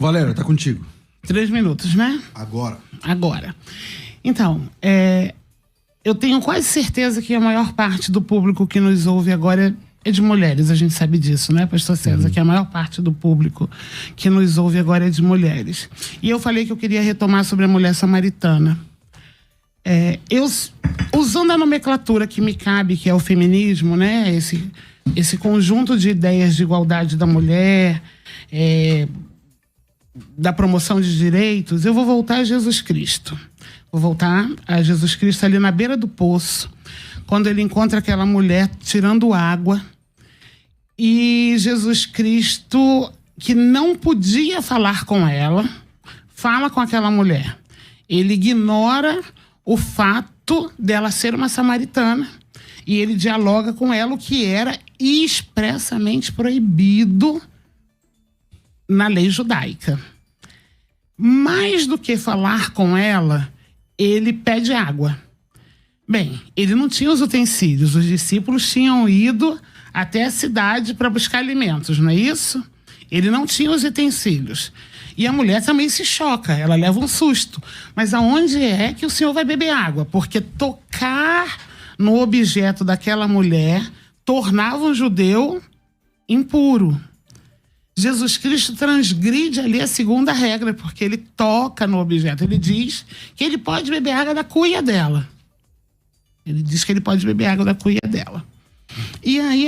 Valéria, tá contigo. 3 minutos, né? Agora. Então, eu tenho quase certeza que a maior parte do público que nos ouve agora é de mulheres. A gente sabe disso, né, pastor César? Que a maior parte do público que nos ouve agora é de mulheres. E eu falei que eu queria retomar sobre a mulher samaritana. Usando a nomenclatura que me cabe, que é o feminismo, né? Esse conjunto de ideias de igualdade da mulher, da promoção de direitos, eu vou voltar a Jesus Cristo. Vou voltar a Jesus Cristo ali na beira do poço, quando ele encontra aquela mulher tirando água. E Jesus Cristo, que não podia falar com ela, fala com aquela mulher. Ele ignora o fato dela ser uma samaritana e ele dialoga com ela, o que era expressamente proibido na lei judaica. Mais do que falar com ela, ele pede água. Bem, ele não tinha os utensílios, os discípulos tinham ido até a cidade para buscar alimentos, não é isso? Ele não tinha os utensílios. E a mulher também se choca, ela leva um susto. Mas aonde é que o senhor vai beber água? Porque tocar no objeto daquela mulher tornava um judeu impuro. Jesus Cristo transgride ali a segunda regra, porque ele toca no objeto. Ele diz que ele pode beber água da cuia dela. Ele diz que ele pode beber água da cuia dela. E aí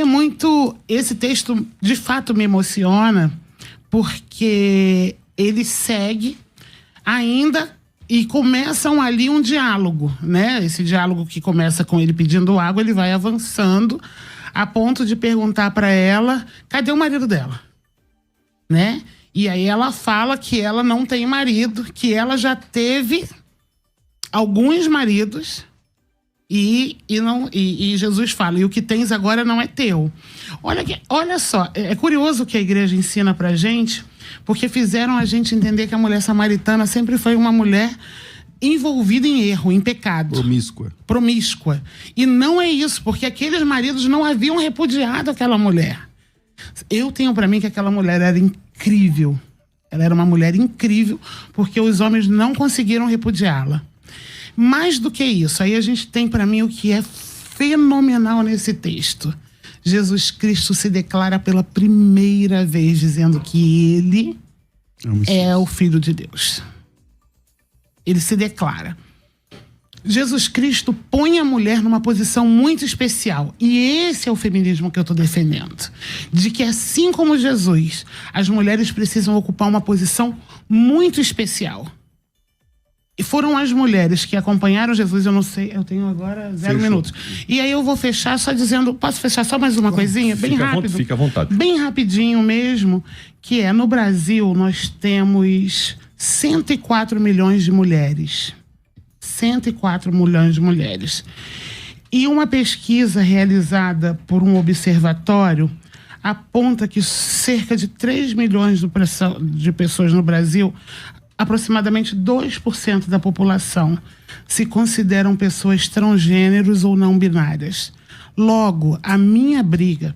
esse texto, de fato, me emociona, porque ele segue ainda e começam ali um diálogo, né? Esse diálogo que começa com ele pedindo água, ele vai avançando a ponto de perguntar para ela, cadê o marido dela? Né? E aí ela fala que ela não tem marido, que ela já teve alguns maridos e Jesus fala, e o que tens agora não é teu. Olha só, é curioso o que a igreja ensina pra gente, porque fizeram a gente entender que a mulher samaritana sempre foi uma mulher envolvida em erro, em pecado. Promíscua. E não é isso, porque aqueles maridos não haviam repudiado aquela mulher. Eu tenho pra mim que aquela mulher era incrível. Ela era uma mulher incrível, porque os homens não conseguiram repudiá-la. Mais do que isso, aí a gente tem pra mim o que é fenomenal nesse texto. Jesus Cristo se declara pela primeira vez dizendo que ele é o Filho de Deus. Ele se declara. Jesus Cristo põe a mulher numa posição muito especial. E esse é o feminismo que eu estou defendendo. De que, assim como Jesus, as mulheres precisam ocupar uma posição muito especial. E foram as mulheres que acompanharam Jesus, eu não sei, eu tenho agora 0 minutos. E aí eu vou fechar só dizendo, posso fechar só mais uma coisinha? Bem rápido. Fica à vontade. Bem rapidinho mesmo, que no Brasil nós temos 104 milhões de mulheres. 104 milhões de mulheres. E uma pesquisa realizada por um observatório aponta que cerca de 3 milhões de pessoas no Brasil, aproximadamente 2% da população, se consideram pessoas transgêneros ou não binárias. Logo, a minha briga,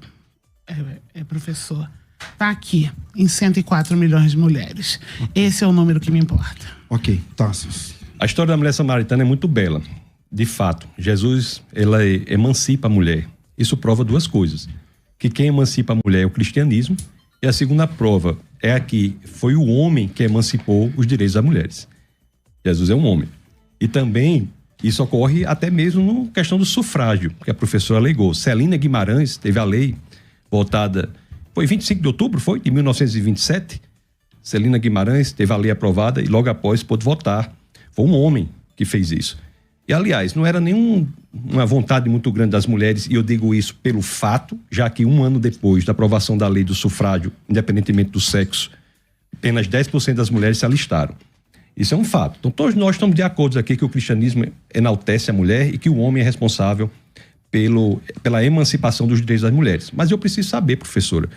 professor, está aqui, em 104 milhões de mulheres. Esse é o número que me importa. Ok, Tassos. A história da mulher samaritana é muito bela. De fato, Jesus, ela emancipa a mulher. Isso prova 2 coisas. Que quem emancipa a mulher é o cristianismo, e a segunda prova é que foi o homem que emancipou os direitos das mulheres. Jesus é um homem. E também isso ocorre até mesmo na questão do sufrágio, que a professora alegou. Celina Guimarães teve a lei votada, foi 25 de outubro, de 1927. Celina Guimarães teve a lei aprovada e logo após pôde votar. Foi um homem que fez isso. E, aliás, não era uma vontade muito grande das mulheres, e eu digo isso pelo fato, já que 1 ano depois da aprovação da lei do sufrágio, independentemente do sexo, apenas 10% das mulheres se alistaram. Isso é um fato. Então, todos nós estamos de acordo aqui que o cristianismo enaltece a mulher e que o homem é responsável pela emancipação dos direitos das mulheres. Mas eu preciso saber, professora,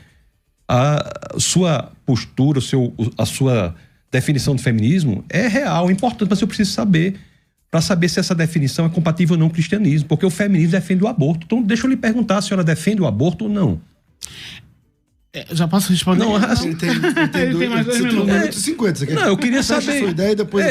a sua postura, a sua definição de feminismo é real, é importante, mas eu preciso saber, para saber se essa definição é compatível ou não com o cristianismo, porque o feminismo defende o aborto. Então, deixa eu lhe perguntar, a senhora defende o aborto ou não? Já posso responder? Não, assim, Ele tem mais 2 você tem 1 minutos. minuto e 50. Você quer Não, eu queria fecha saber. a sua ideia e depois,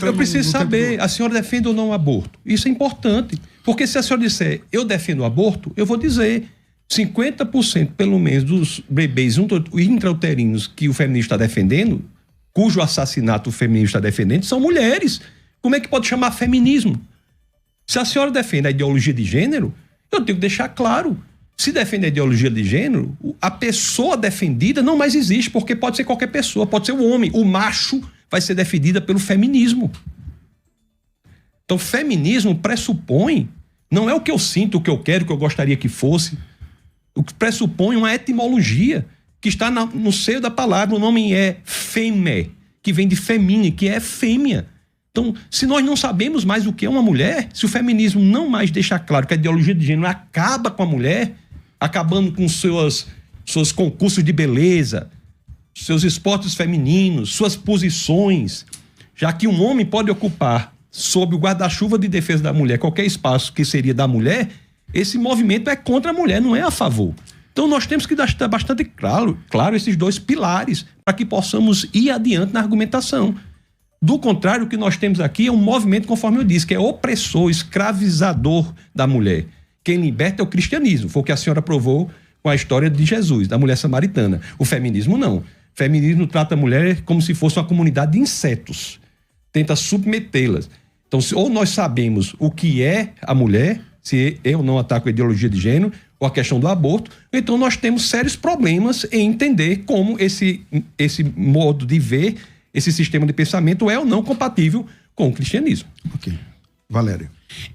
eu preciso saber, a senhora defende ou não o aborto? Isso é importante. Porque se a senhora disser, eu defendo o aborto, eu vou dizer 50% pelo menos dos bebês intrauterinos que o feminista está defendendo, cujo assassinato o feminista está defendendo, são mulheres. Como é que pode chamar feminismo? Se a senhora defende a ideologia de gênero, eu tenho que deixar claro. Se defende a ideologia de gênero, a pessoa defendida não mais existe, porque pode ser qualquer pessoa, pode ser o homem. O macho vai ser defendida pelo feminismo. Então, feminismo pressupõe, não é o que eu sinto, o que eu quero, o que eu gostaria que fosse. O que pressupõe uma etimologia que está no seio da palavra. O nome é fêmea, que vem de femine, que é fêmea. Então, se nós não sabemos mais o que é uma mulher, se o feminismo não mais deixa claro que a ideologia de gênero acaba com a mulher, acabando com seus concursos de beleza, seus esportes femininos, suas posições, já que um homem pode ocupar, sob o guarda-chuva de defesa da mulher, qualquer espaço que seria da mulher, esse movimento é contra a mulher, não é a favor. Então nós temos que deixar bastante claro esses 2 pilares para que possamos ir adiante na argumentação. Do contrário, o que nós temos aqui é um movimento, conforme eu disse, que é opressor, escravizador da mulher. Quem liberta é o cristianismo, foi o que a senhora provou com a história de Jesus, da mulher samaritana. O feminismo não. O feminismo trata a mulher como se fosse uma comunidade de insetos, tenta submetê-las. Então, ou nós sabemos o que é a mulher, se eu não ataco a ideologia de gênero, ou a questão do aborto, então nós temos sérios problemas em entender como esse modo de ver, esse sistema de pensamento é ou não compatível com o cristianismo. Ok. Valéria.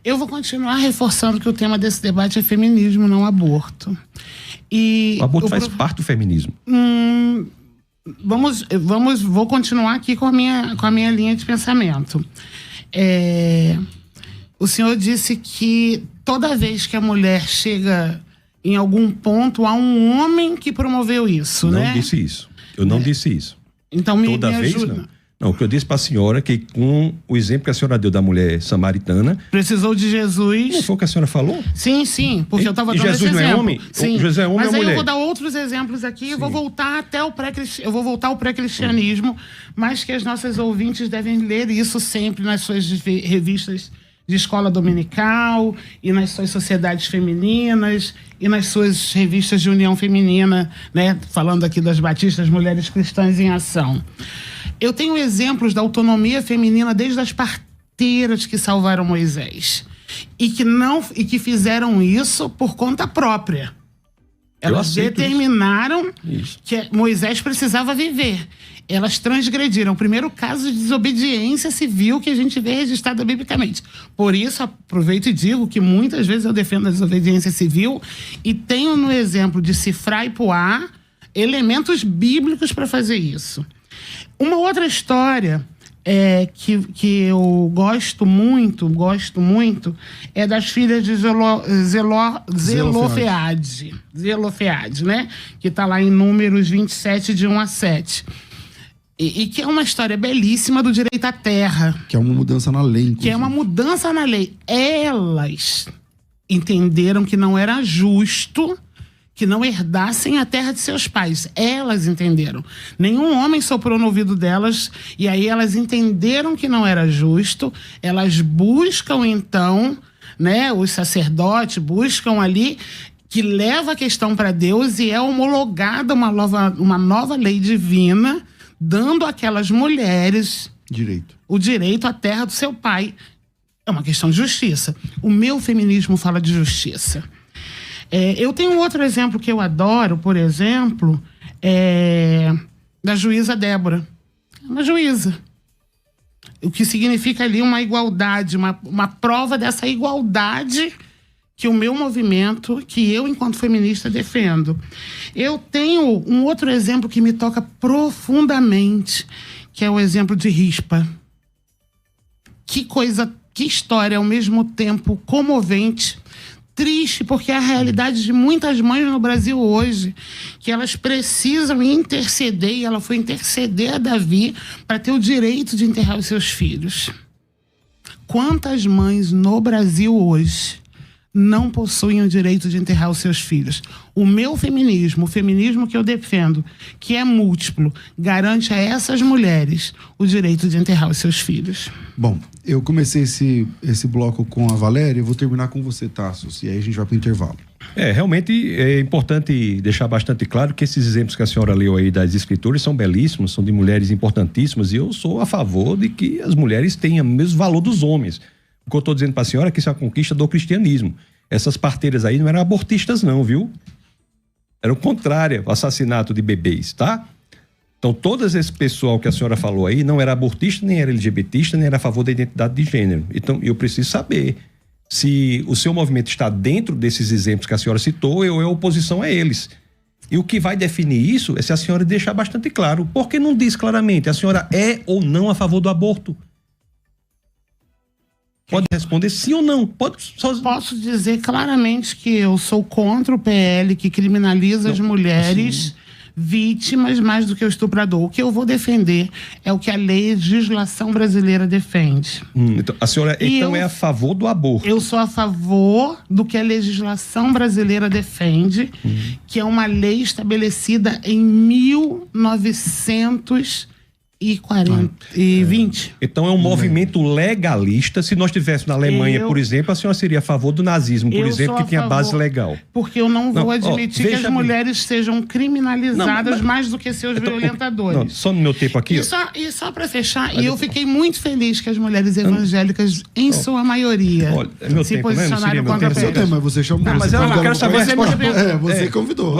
Eu vou continuar reforçando que o tema desse debate é feminismo, não aborto. E o aborto faz parte do feminismo. Vou continuar aqui com a minha linha de pensamento. O senhor disse que toda vez que a mulher chega em algum ponto, há um homem que promoveu isso, né? Não disse isso. Eu não disse isso. Então, Toda vez, ajuda. não. Não, o que eu disse para a senhora é que com o exemplo que a senhora deu da mulher samaritana... Precisou de Jesus... Não foi o que a senhora falou? Sim, porque eu estava dando Jesus esse não é exemplo. homem? Sim. Jesus é homem mas ou aí mulher? eu vou dar outros exemplos aqui, eu vou voltar até o pré-cristianismo, eu vou voltar ao pré-cristianismo, mas que as nossas ouvintes devem ler isso sempre nas suas revistas de escola dominical e nas suas sociedades femininas e nas suas revistas de união feminina, né? Falando aqui das batistas Mulheres Cristãs em Ação. Eu tenho exemplos da autonomia feminina desde as parteiras que salvaram Moisés e que fizeram isso por conta própria. Elas determinaram que Moisés precisava viver. Elas transgrediram. O primeiro caso de desobediência civil que a gente vê registrado biblicamente. Por isso, aproveito e digo que muitas vezes eu defendo a desobediência civil e tenho no exemplo de Sifrá e Puá elementos bíblicos para fazer isso. Uma outra história que eu gosto muito, é das filhas de Zelofeade, né? Que está lá em Números 27, de 1 a 7. E que é uma história belíssima do direito à terra. Que é uma mudança na lei, inclusive. Que é uma mudança na lei. Elas entenderam que não era justo que não herdassem a terra de seus pais. Elas entenderam. Nenhum homem soprou no ouvido delas, e aí elas entenderam que não era justo. Elas buscam, então, né, os sacerdotes buscam ali, que leva a questão para Deus, e é homologada uma nova lei divina, dando àquelas mulheres o direito à terra do seu pai. É uma questão de justiça. O meu feminismo fala de justiça. Eu tenho outro exemplo que eu adoro, por exemplo, da juíza Débora. Uma juíza. O que significa ali uma igualdade, uma prova dessa igualdade que o meu movimento, que eu, enquanto feminista, defendo. Eu tenho um outro exemplo que me toca profundamente, que é o exemplo de Rispa. Que história, ao mesmo tempo comovente, triste, porque é a realidade de muitas mães no Brasil hoje, que elas precisam interceder, e ela foi interceder a Davi para ter o direito de enterrar os seus filhos. Quantas mães no Brasil hoje não possuem o direito de enterrar os seus filhos. O meu feminismo, o feminismo que eu defendo, que é múltiplo, garante a essas mulheres o direito de enterrar os seus filhos. Bom, eu comecei esse bloco com a Valéria, eu vou terminar com você, Tassos, e aí a gente vai para o intervalo. Realmente é importante deixar bastante claro que esses exemplos que a senhora leu aí das escrituras são belíssimos, são de mulheres importantíssimas, e eu sou a favor de que as mulheres tenham o mesmo valor dos homens. O que eu estou dizendo para a senhora é que isso é a conquista do cristianismo. Essas parteiras aí não eram abortistas não, viu? Era o contrário, o assassinato de bebês, tá? Então, todo esse pessoal que a senhora falou aí não era abortista, nem era LGBTista, nem era a favor da identidade de gênero. Então, eu preciso saber se o seu movimento está dentro desses exemplos que a senhora citou ou é oposição a eles. E o que vai definir isso é se a senhora deixar bastante claro. Porque não diz claramente, a senhora é ou não a favor do aborto? Pode responder sim ou não. Posso dizer claramente que eu sou contra o PL que criminaliza as mulheres vítimas mais do que o estuprador. O que eu vou defender é o que a legislação brasileira defende. Então, a senhora é a favor do aborto? Eu sou a favor do que a legislação brasileira defende, que é uma lei estabelecida em 1920. Então é um movimento legalista. Se nós estivéssemos na Alemanha, por exemplo, a senhora seria a favor do nazismo, por exemplo, que tinha base legal. Porque eu não vou admitir que as mulheres sejam criminalizadas mais do que seus violentadores. Só no meu tempo aqui. E só para fechar, eu fiquei muito feliz que as mulheres evangélicas, em sua maioria, se posicionaram contra a PL. Mas você chamou. Mas eu quero saber. Você convidou.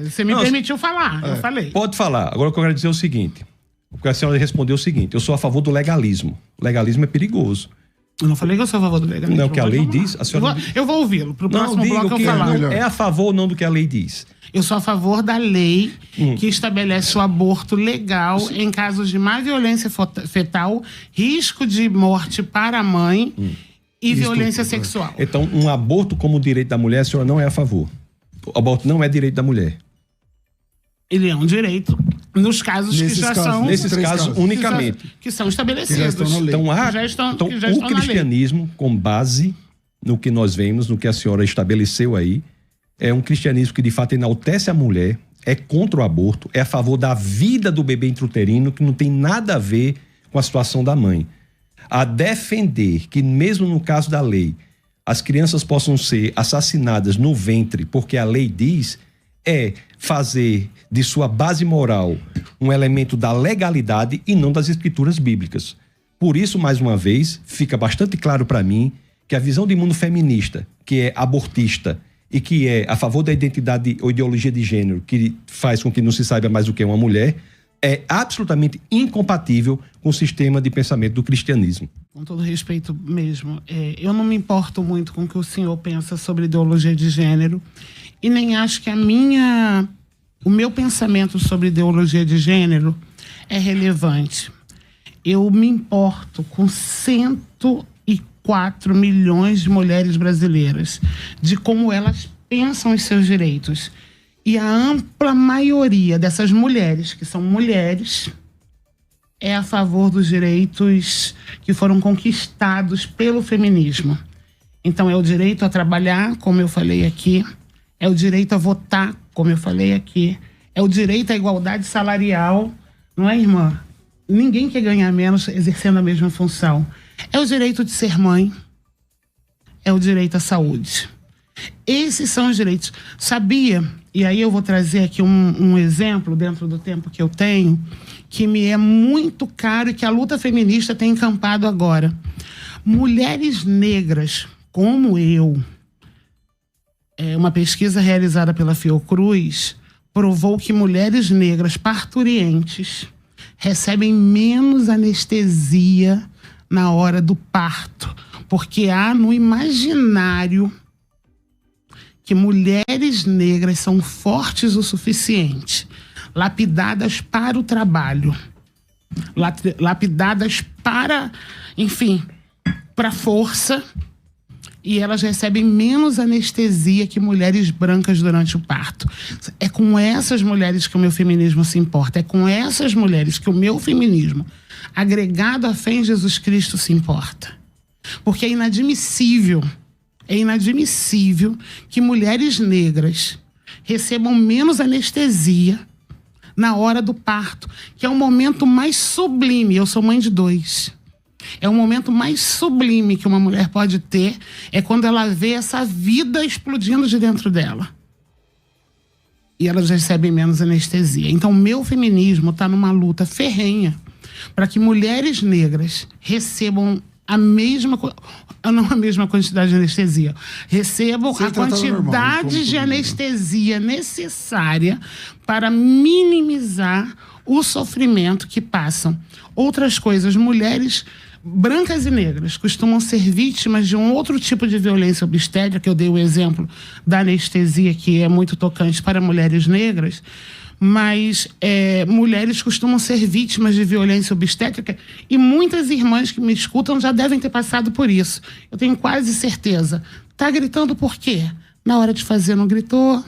Você me permitiu falar, eu falei. Pode falar. Agora o que eu quero dizer é o seguinte. Porque a senhora respondeu o seguinte: eu sou a favor do legalismo. O legalismo é perigoso. Eu não falei que eu sou a favor do legalismo. Não é o que a lei diz? A senhora... Eu vou ouvi-lo. Para o próximo bloco eu falar. É a favor ou não do que a lei diz? Eu sou a favor da lei que estabelece o aborto legal em casos de má violência fetal, risco de morte para a mãe e violência sexual. Então, um aborto como direito da mulher, a senhora não é a favor? O aborto não é direito da mulher? Ele é um direito nos casos que já são... Nesses casos, unicamente. Que são estabelecidos. Então, o cristianismo, com base no que nós vemos, no que a senhora estabeleceu aí, é um cristianismo que, de fato, enaltece a mulher, é contra o aborto, é a favor da vida do bebê intrauterino, que não tem nada a ver com a situação da mãe. A defender que, mesmo no caso da lei, as crianças possam ser assassinadas no ventre, porque a lei diz... é fazer de sua base moral um elemento da legalidade e não das escrituras bíblicas. Por isso, mais uma vez, fica bastante claro para mim que a visão de mundo feminista, que é abortista e que é a favor da identidade ou ideologia de gênero, que faz com que não se saiba mais o que é uma mulher, é absolutamente incompatível com o sistema de pensamento do cristianismo. Com todo respeito mesmo, eu não me importo muito com o que o senhor pensa sobre ideologia de gênero e nem acho que o meu pensamento sobre ideologia de gênero é relevante. Eu me importo com 104 milhões de mulheres brasileiras, de como elas pensam os seus direitos. E a ampla maioria dessas mulheres, que são mulheres, é a favor dos direitos que foram conquistados pelo feminismo. Então, é o direito a trabalhar, como eu falei aqui, é o direito a votar, como eu falei aqui, é o direito à igualdade salarial, não é, irmã? Ninguém quer ganhar menos exercendo a mesma função. É o direito de ser mãe, é o direito à saúde. Esses são os direitos. Sabia, e aí eu vou trazer aqui um exemplo dentro do tempo que eu tenho, que me é muito caro e que a luta feminista tem encampado agora. Mulheres negras, como eu, uma pesquisa realizada pela Fiocruz provou que mulheres negras parturientes recebem menos anestesia na hora do parto, porque há no imaginário que mulheres negras são fortes o suficiente, lapidadas para o trabalho, lapidadas para, enfim, para a força, e elas recebem menos anestesia que mulheres brancas durante o parto. É com essas mulheres que o meu feminismo se importa, é com essas mulheres que o meu feminismo, agregado à fé em Jesus Cristo, se importa. Porque é inadmissível É inadmissível que mulheres negras recebam menos anestesia na hora do parto, que é o momento mais sublime. Eu sou mãe de 2. É o momento mais sublime que uma mulher pode ter, é quando ela vê essa vida explodindo de dentro dela. E elas recebem menos anestesia. Então, meu feminismo está numa luta ferrenha para que mulheres negras recebam não a mesma quantidade de anestesia, recebam a quantidade de anestesia necessária para minimizar o sofrimento que passam. Outras coisas, mulheres brancas e negras costumam ser vítimas de um outro tipo de violência obstétrica, que eu dei o exemplo da anestesia, que é muito tocante para mulheres negras, mas mulheres costumam ser vítimas de violência obstétrica e muitas irmãs que me escutam já devem ter passado por isso. Eu tenho quase certeza. Tá gritando por quê? Na hora de fazer não gritou.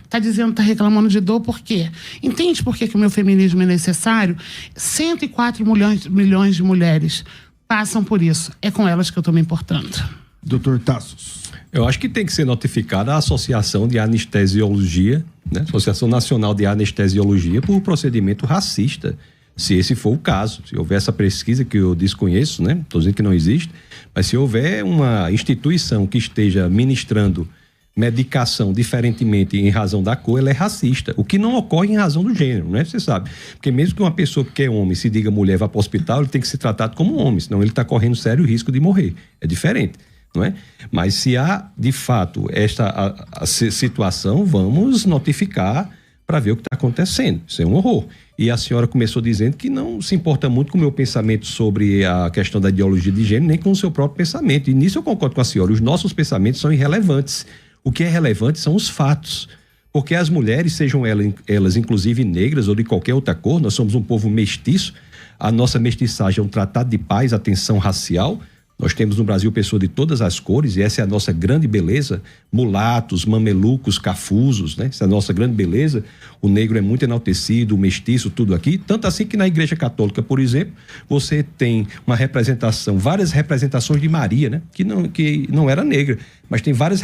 Tá dizendo, tá reclamando de dor por quê? Entende por que o meu feminismo é necessário? 104 milhões de mulheres passam por isso. É com elas que eu tô me importando. Dr. Tassos. Eu acho que tem que ser notificada a Associação de Anestesiologia, né? Associação Nacional de Anestesiologia, por procedimento racista, se esse for o caso. Se houver essa pesquisa que eu desconheço, né? Estou dizendo que não existe, mas se houver uma instituição que esteja ministrando medicação diferentemente em razão da cor, ela é racista, o que não ocorre em razão do gênero, né? Você sabe, porque mesmo que uma pessoa que é homem se diga mulher vá para o hospital, ele tem que ser tratado como homem, senão ele está correndo sério risco de morrer, é diferente. Não é? Mas se há, de fato, esta situação, vamos notificar para ver o que está acontecendo. Isso é um horror. E a senhora começou dizendo que não se importa muito com o meu pensamento sobre a questão da ideologia de gênero, nem com o seu próprio pensamento. E nisso eu concordo com a senhora. Os nossos pensamentos são irrelevantes. O que é relevante são os fatos. Porque as mulheres, sejam elas inclusive negras ou de qualquer outra cor, nós somos um povo mestiço, a nossa mestiçagem é um tratado de paz, atenção racial. Nós temos no Brasil pessoas de todas as cores e essa é a nossa grande beleza. Mulatos, mamelucos, cafusos, né? Essa é a nossa grande beleza. O negro é muito enaltecido, o mestiço, tudo aqui. Tanto assim que na Igreja Católica, por exemplo, você tem uma representação, várias representações de Maria, né? Que não era negra, mas tem várias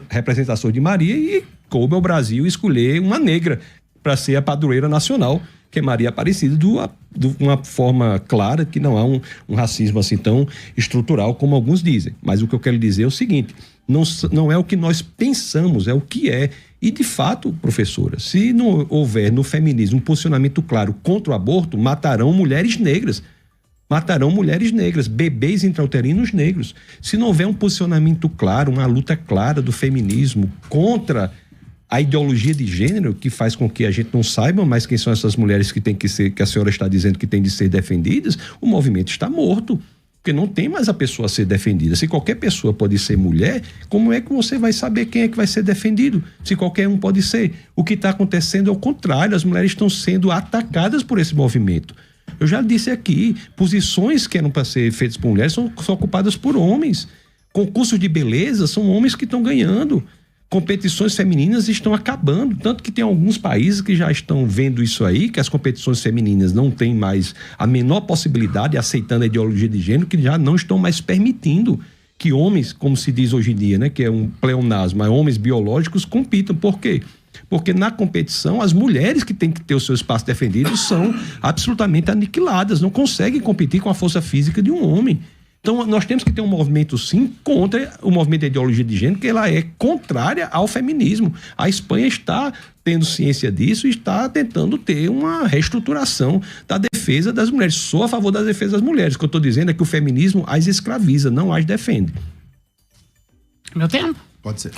representações de Maria e coube ao Brasil escolher uma negra para ser a padroeira nacional, que é Maria Aparecida, de uma forma clara, que não há um racismo assim tão estrutural como alguns dizem. Mas o que eu quero dizer é o seguinte, não é o que nós pensamos, é o que é. E, de fato, professora, se não houver no feminismo um posicionamento claro contra o aborto, matarão mulheres negras. Matarão mulheres negras, bebês intrauterinos negros. Se não houver um posicionamento claro, uma luta clara do feminismo contra a ideologia de gênero, que faz com que a gente não saiba mais quem são essas mulheres que tem que ser, que a senhora está dizendo que tem de ser defendidas, o movimento está morto, porque não tem mais a pessoa a ser defendida. Se qualquer pessoa pode ser mulher, como é que você vai saber quem é que vai ser defendido? Se qualquer um pode ser. O que está acontecendo é o contrário, as mulheres estão sendo atacadas por esse movimento. Eu já disse aqui, posições que eram para ser feitas por mulheres são ocupadas por homens. Concursos de beleza são homens que estão ganhando. Competições femininas estão acabando, tanto que tem alguns países que já estão vendo isso aí, que as competições femininas não têm mais a menor possibilidade, aceitando a ideologia de gênero, que já não estão mais permitindo que homens, como se diz hoje em dia, né, que é um pleonasmo, mas homens biológicos compitam. Por quê? Porque na competição as mulheres que têm que ter o seu espaço defendido são absolutamente aniquiladas, não conseguem competir com a força física de um homem. Então, nós temos que ter um movimento, sim, contra o movimento da ideologia de gênero, que ela é contrária ao feminismo. A Espanha está tendo ciência disso e está tentando ter uma reestruturação da defesa das mulheres. Sou a favor da defesa das mulheres. O que eu estou dizendo é que o feminismo as escraviza, não as defende. Meu tempo? Pode ser.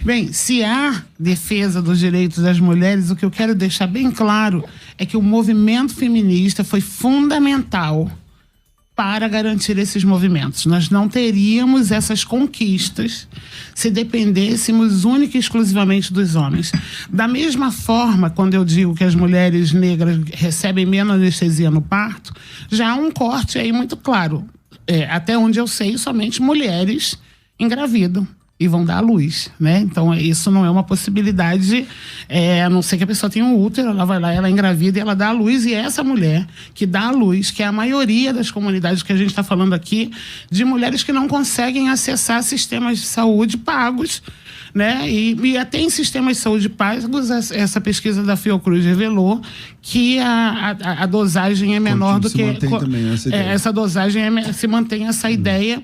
Bem, se há defesa dos direitos das mulheres, o que eu quero deixar bem claro é que o movimento feminista foi fundamental para garantir esses movimentos. Nós não teríamos essas conquistas se dependêssemos única e exclusivamente dos homens. Da mesma forma, quando eu digo que as mulheres negras recebem menos anestesia no parto, já há um corte aí muito claro. Até onde eu sei, somente mulheres engravidam. e vão dar à luz, né? Então, isso não é uma possibilidade, a não ser que a pessoa tenha um útero, ela vai lá, ela engravida e ela dá à luz, e é essa mulher que dá à luz, que é a maioria das comunidades que a gente está falando aqui, de mulheres que não conseguem acessar sistemas de saúde pagos, né? E até em sistemas de saúde pagos, essa pesquisa da Fiocruz revelou que a dosagem é menor do que... Se mantém também essa ideia. Essa dosagem se mantém essa ideia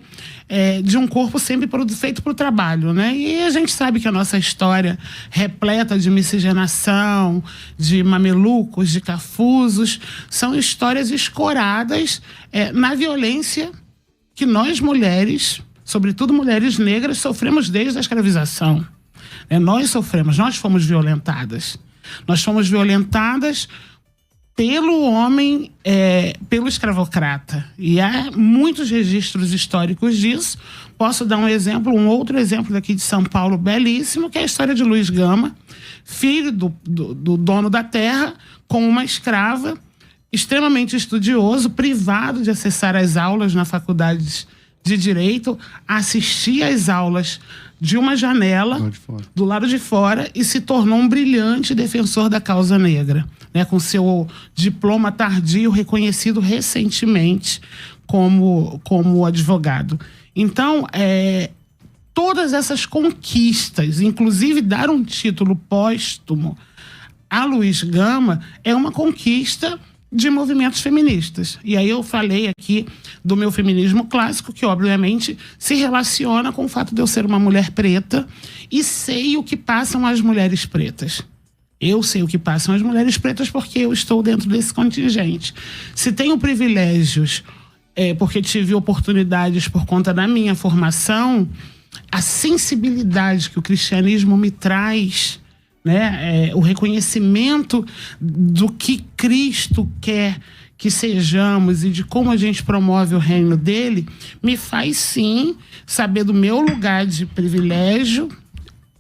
de um corpo sempre feito para o trabalho, né? E a gente sabe que a nossa história repleta de miscigenação, de mamelucos, de cafusos, são histórias escoradas na violência que nós mulheres, sobretudo mulheres negras, sofremos desde a escravização. Nós fomos violentadas. Nós fomos violentadas pelo homem, pelo escravocrata. E há muitos registros históricos disso. Posso dar um outro exemplo daqui de São Paulo, belíssimo, que é a história de Luiz Gama, filho do dono da terra, com uma escrava, extremamente estudioso, privado de acessar as aulas na faculdade de Direito, assistia às aulas de uma janela do lado de fora e se tornou um brilhante defensor da causa negra, né, com seu diploma tardio reconhecido recentemente como advogado. Então, todas essas conquistas, inclusive dar um título póstumo a Luiz Gama, é uma conquista de movimentos feministas. E aí eu falei aqui do meu feminismo clássico, que obviamente se relaciona com o fato de eu ser uma mulher preta e sei o que passam as mulheres pretas. Eu sei o que passam as mulheres pretas porque eu estou dentro desse contingente. Se tenho privilégios, porque tive oportunidades por conta da minha formação, a sensibilidade que o cristianismo me traz, né, o reconhecimento do que Cristo quer que sejamos e de como a gente promove o reino dele, me faz sim saber do meu lugar de privilégio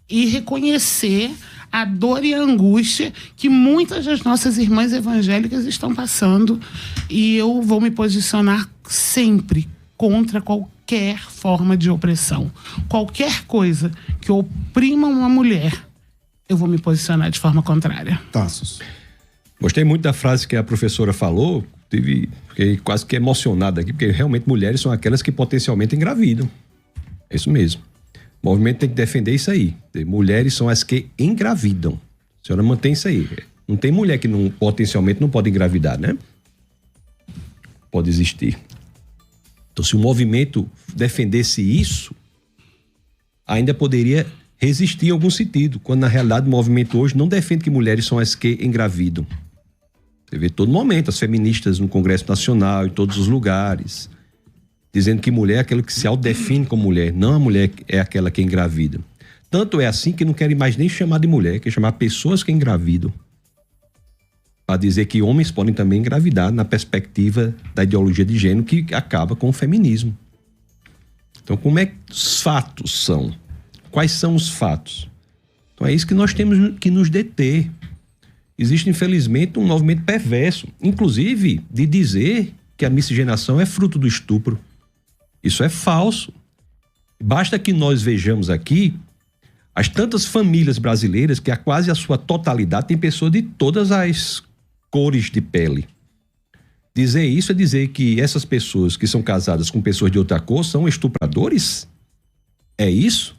e reconhecer a dor e a angústia que muitas das nossas irmãs evangélicas estão passando, e eu vou me posicionar sempre contra qualquer forma de opressão. Qualquer coisa que oprima uma mulher, eu vou me posicionar de forma contrária. Tassos. Gostei muito da frase que a professora falou, fiquei quase que emocionado aqui, porque realmente mulheres são aquelas que potencialmente engravidam. É isso mesmo. O movimento tem que defender isso aí. Mulheres são as que engravidam. A senhora mantém isso aí. Não tem mulher que potencialmente não pode engravidar, né? Pode existir. Então, se o movimento defendesse isso, ainda poderia resistir em algum sentido, quando na realidade o movimento hoje não defende que mulheres são as que engravidam. Você vê todo momento as feministas no Congresso Nacional, em todos os lugares, dizendo que mulher é aquela que se autodefine como mulher, não a mulher é aquela que engravida. Tanto é assim que não querem mais nem chamar de mulher, querem chamar pessoas que engravidam, para dizer que homens podem também engravidar na perspectiva da ideologia de gênero que acaba com o feminismo. Então, como é que os fatos são? Quais são os fatos? Então é isso que nós temos que nos deter. Existe, infelizmente, um movimento perverso, inclusive de dizer que a miscigenação é fruto do estupro. Isso é falso. Basta que nós vejamos aqui as tantas famílias brasileiras que quase a sua totalidade tem pessoas de todas as cores de pele. Dizer isso é dizer que essas pessoas que são casadas com pessoas de outra cor são estupradores? É isso?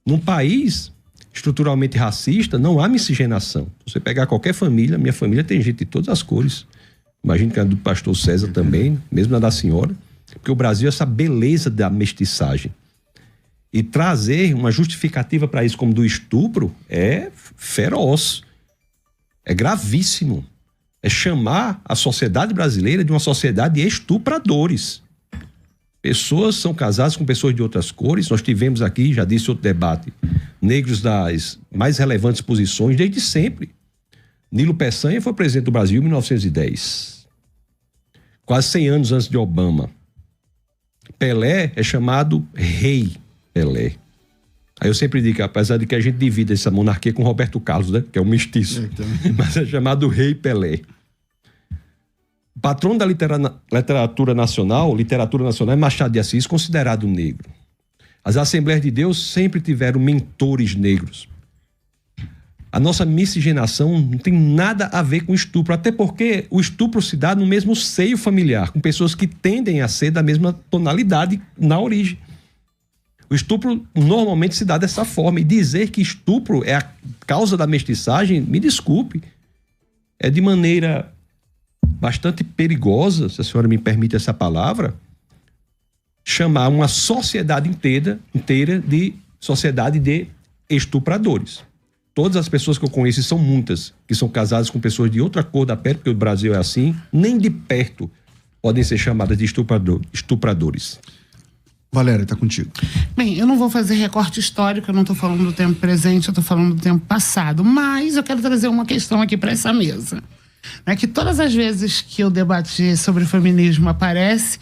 Num país estruturalmente racista, não há miscigenação. Se você pegar qualquer família, minha família tem gente de todas as cores. Imagino que a do pastor César também, mesmo na da senhora. Porque o Brasil é essa beleza da mestiçagem. E trazer uma justificativa para isso como do estupro é feroz. É gravíssimo. É chamar a sociedade brasileira de uma sociedade de estupradores. Pessoas são casadas com pessoas de outras cores. Nós tivemos aqui, já disse outro debate, negros das mais relevantes posições desde sempre. Nilo Peçanha foi presidente do Brasil em 1910. Quase 100 anos antes de Obama. Pelé é chamado Rei Pelé. Aí eu sempre digo, apesar de que a gente divide essa monarquia com Roberto Carlos, né? Que é um mestiço. Mas é chamado Rei Pelé. Patrono da literatura nacional é Machado de Assis, considerado negro. As Assembleias de Deus sempre tiveram mentores negros. A nossa miscigenação não tem nada a ver com estupro, até porque o estupro se dá no mesmo seio familiar, com pessoas que tendem a ser da mesma tonalidade na origem. O estupro normalmente se dá dessa forma, e dizer que estupro é a causa da mestiçagem, me desculpe, é de maneira bastante perigosa, se a senhora me permite essa palavra, chamar uma sociedade inteira de sociedade de estupradores. Todas as pessoas que eu conheço, e são muitas, que são casadas com pessoas de outra cor da pele, porque o Brasil é assim, nem de perto podem ser chamadas de estupradores. Valéria, tá contigo. Bem, eu não vou fazer recorte histórico, eu não estou falando do tempo presente, eu estou falando do tempo passado, mas eu quero trazer uma questão aqui para essa mesa. Né, que todas as vezes que eu debati sobre o feminismo aparece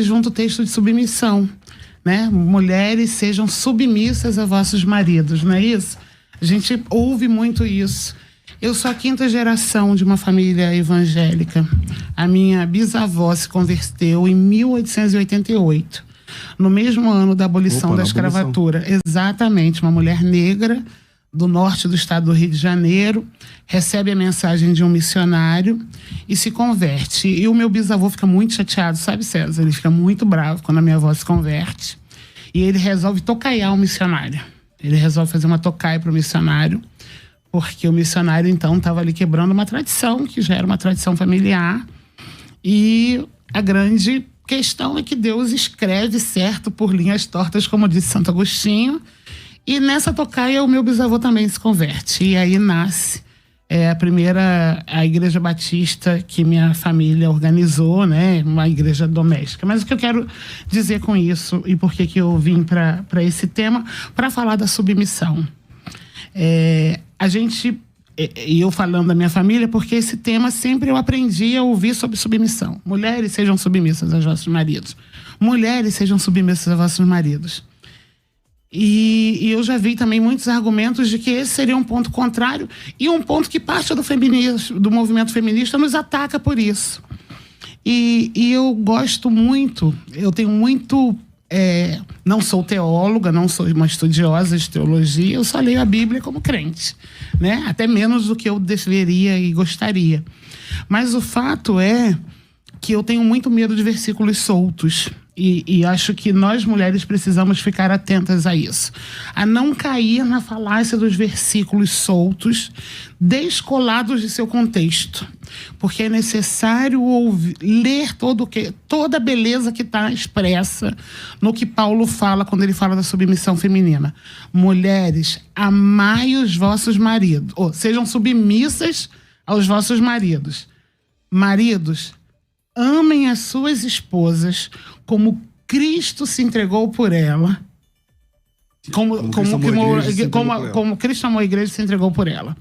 junto o texto de submissão. Né? Mulheres sejam submissas a vossos maridos, não é isso? A gente ouve muito isso. Eu sou a 5ª geração de uma família evangélica. A minha bisavó se converteu em 1888, no mesmo ano da abolição da escravatura. Exatamente, uma mulher negra do norte do estado do Rio de Janeiro, recebe a mensagem de um missionário e se converte. E o meu bisavô fica muito chateado, sabe, César? Ele fica muito bravo quando a minha avó se converte. E ele resolve tocaiar o missionário. Ele resolve fazer uma tocaia para o missionário, porque o missionário, então, estava ali quebrando uma tradição, que já era uma tradição familiar. E a grande questão é que Deus escreve certo por linhas tortas, como disse Santo Agostinho. E nessa tocaia o meu bisavô também se converte. E aí nasce a Igreja Batista que minha família organizou, né? Uma igreja doméstica. Mas o que eu quero dizer com isso e por que eu vim para esse tema, para falar da submissão. E eu falando da minha família, porque esse tema sempre eu aprendi a ouvir sobre submissão. Mulheres sejam submissas aos vossos maridos. Mulheres sejam submissas aos vossos maridos. E eu já vi também muitos argumentos de que esse seria um ponto contrário e um ponto que parte do movimento feminista nos ataca por isso. E eu gosto muito, eu tenho muito... não sou teóloga, não sou uma estudiosa de teologia, eu só leio a Bíblia como crente, né? Até menos do que eu deveria e gostaria. Mas o fato é que eu tenho muito medo de versículos soltos. E acho que nós, mulheres, precisamos ficar atentas a isso. A não cair na falácia dos versículos soltos, descolados de seu contexto. Porque é necessário ler toda a beleza que está expressa no que Paulo fala quando ele fala da submissão feminina. Mulheres, amai os vossos maridos. Ou sejam submissas aos vossos maridos. Maridos, amem as suas esposas como Cristo se entregou por ela. Como Cristo amou a igreja e se entregou por ela.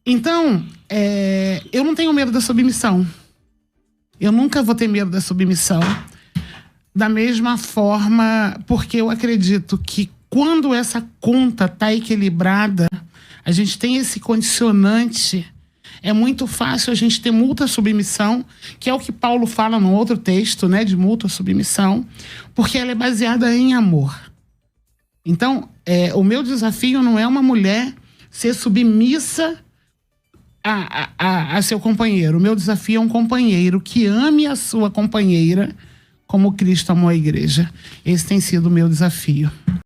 Então, eu não tenho medo da submissão. Eu nunca vou ter medo da submissão. Da mesma forma, porque eu acredito que quando essa conta está equilibrada, a gente tem esse condicionante. É muito fácil a gente ter mútua submissão, que é o que Paulo fala no outro texto, né, de mútua submissão, porque ela é baseada em amor. Então, o meu desafio não é uma mulher ser submissa a seu companheiro. O meu desafio é um companheiro que ame a sua companheira como Cristo amou a igreja. Esse tem sido o meu desafio.